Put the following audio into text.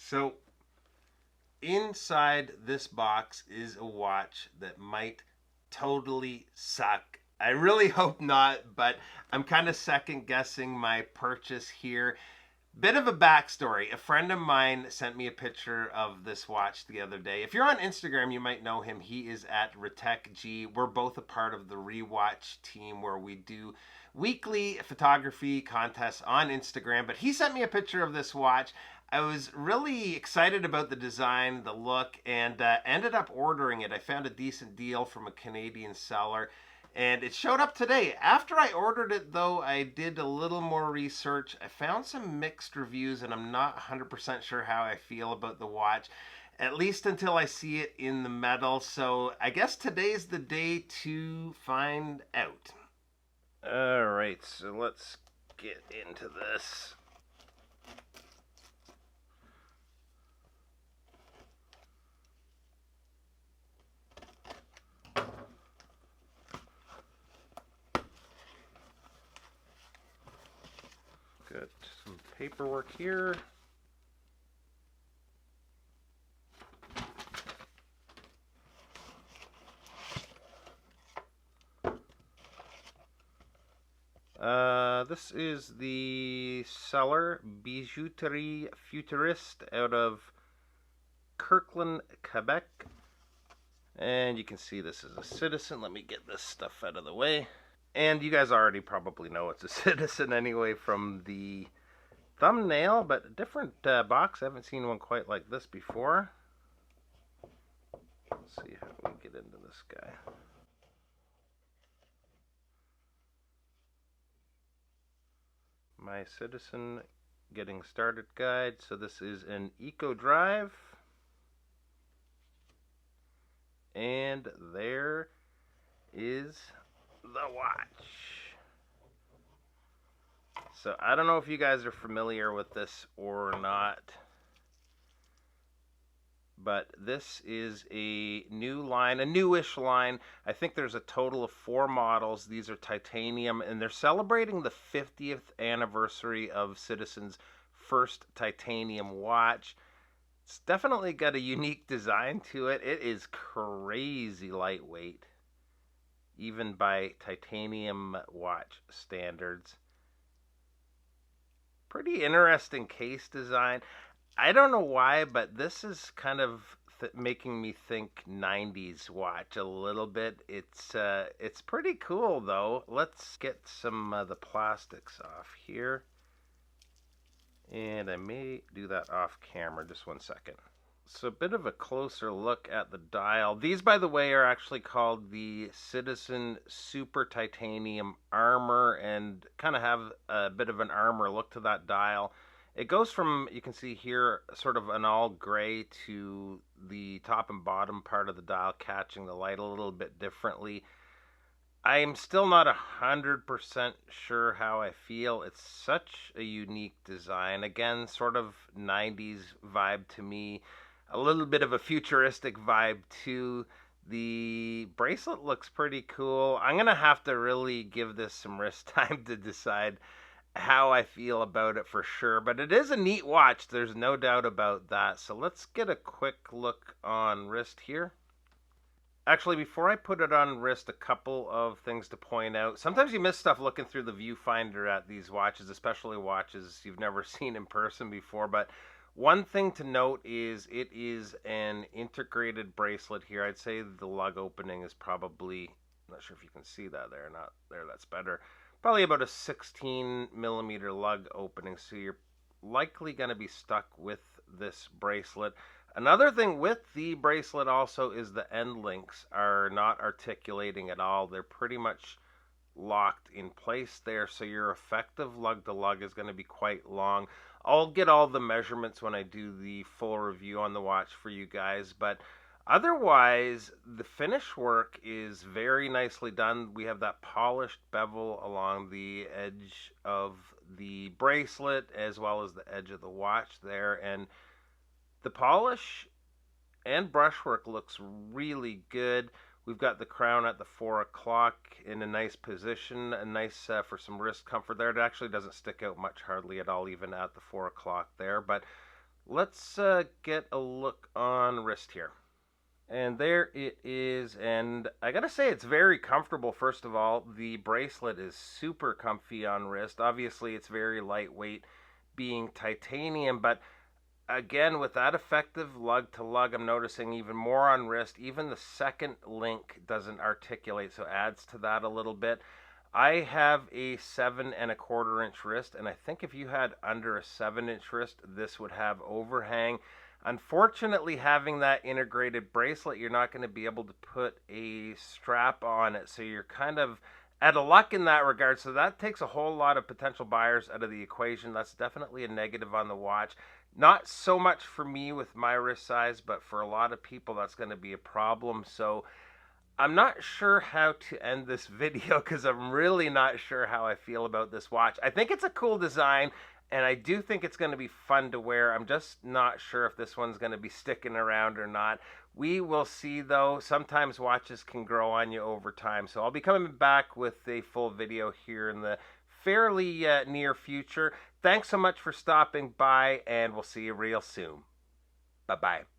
So, inside this box is a watch that might totally suck. I really hope not, but I'm kind of second guessing my purchase here. Bit of a backstory. A friend of mine sent me a picture of this watch the other day. If you're on Instagram, you might know him. He is at RetekG. We're both a part of the Rewatch team where we do weekly photography contests on Instagram. But he sent me a picture of this watch. I was really excited about the design, the look, and ended up ordering it. I found a decent deal from a Canadian seller and it showed up today. After I ordered it, though, I did a little more research. I found some mixed reviews, and I'm not 100% sure how I feel about the watch, at least until I see it in the metal. So I guess today's the day to find out. All right, so let's get into this. Got some paperwork here. This is the seller, Bijouterie Futuriste, out of Kirkland, Quebec. And you can see this is a Citizen. Let me get this stuff out of the way. And you guys already probably know it's a Citizen anyway from the thumbnail, but a different box. I haven't seen one quite like this before. Let's see how we get into this guy. My Citizen Getting Started Guide. So this is an Eco Drive. And there is the watch. So I don't know if you guys are familiar with this or not, but this is a new line, a newish line. I think there's a total of 4 models. These are titanium, and they're celebrating the 50th anniversary of Citizen's first titanium watch. It's definitely got a unique design to it. It is crazy lightweight, even by titanium watch standards. Pretty interesting case design. I don't know why, but this is kind of making me think 90s watch a little bit. It's pretty cool though. Let's get some of the plastics off here. And I may do that off camera, just one second. So a bit of a closer look at the dial. These, by the way, are actually called the Citizen Super Titanium Armor and kind of have a bit of an armor look to that dial. It goes from, you can see here, sort of an all gray to the top and bottom part of the dial catching the light a little bit differently. I am still not 100% sure how I feel. It's such a unique design. Again, sort of 90s vibe to me. A little bit of a futuristic vibe too. The bracelet looks pretty cool. I'm going to have to really give this some wrist time to decide how I feel about it for sure. But it is a neat watch. There's no doubt about that. So let's get a quick look on wrist here. Actually, before I put it on wrist, a couple of things to point out. Sometimes you miss stuff looking through the viewfinder at these watches, especially watches you've never seen in person before. But one thing to note is it is an integrated bracelet here. I'd say the lug opening is probably, I'm not sure if you can see that there, not there, that's better. Probably about a 16 millimeter lug opening, so you're likely going to be stuck with this bracelet. Another thing with the bracelet also is the end links are not articulating at all. They're pretty much locked in place there, so your effective lug to lug is going to be quite long. I'll get all the measurements when I do the full review on the watch for you guys, but otherwise the finish work is very nicely done. We have that polished bevel along the edge of the bracelet as well as the edge of the watch there, and the polish and brushwork looks really good. We've got the crown at the 4 o'clock in a nice position, a nice for some wrist comfort there. It actually doesn't stick out much hardly at all, even at the 4 o'clock there. But Let's get a look on wrist here. And there it is. And I gotta say, it's very comfortable. First of all, the bracelet is super comfy on wrist. Obviously, it's very lightweight being titanium, but again, with that effective lug to lug, I'm noticing even more on wrist. Even the second link doesn't articulate, so adds to that a little bit. I have a 7.25 inch wrist, and I think if you had under a 7 inch wrist, this would have overhang. Unfortunately, having that integrated bracelet, you're not going to be able to put a strap on it, so you're kind of out of luck in that regard. So that takes a whole lot of potential buyers out of the equation. That's definitely a negative on the watch. Not so much for me with my wrist size, but for a lot of people, that's going to be a problem. So I'm not sure how to end this video because I'm really not sure how I feel about this watch. I think it's a cool design, and I do think it's going to be fun to wear. I'm just not sure if this one's going to be sticking around or not. We will see, though. Sometimes watches can grow on you over time. So I'll be coming back with a full video here in the fairly near future. Thanks so much for stopping by, and we'll see you real soon. Bye-bye.